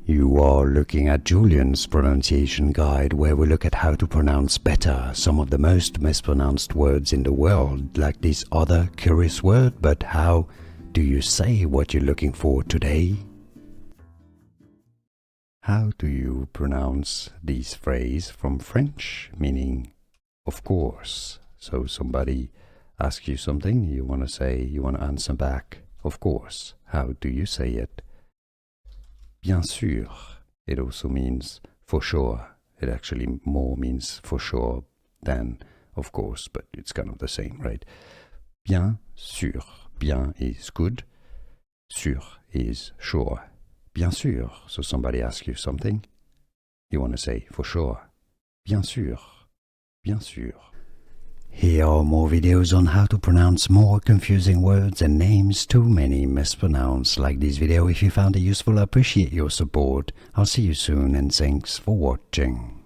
You are looking at Julian's pronunciation guide, where we look at how to pronounce better some of the most mispronounced words in the world, like this other curious word. But how do you say what you're looking for today? How do you pronounce this phrase from French, meaning of course? So somebody asks you something, you want to answer back, of course. How do you say it? Bien sûr. It also means for sure. It actually more means for sure than of course, but it's kind of the same, right? Bien sûr. Bien is good. Sûr is sure. Bien sûr. So somebody asks you something, you want to say for sure. Bien sûr. Bien sûr. Here are more videos on how to pronounce more confusing words and names too many mispronounced. Like this video if you found it useful. I appreciate your support. I'll see you soon and thanks for watching.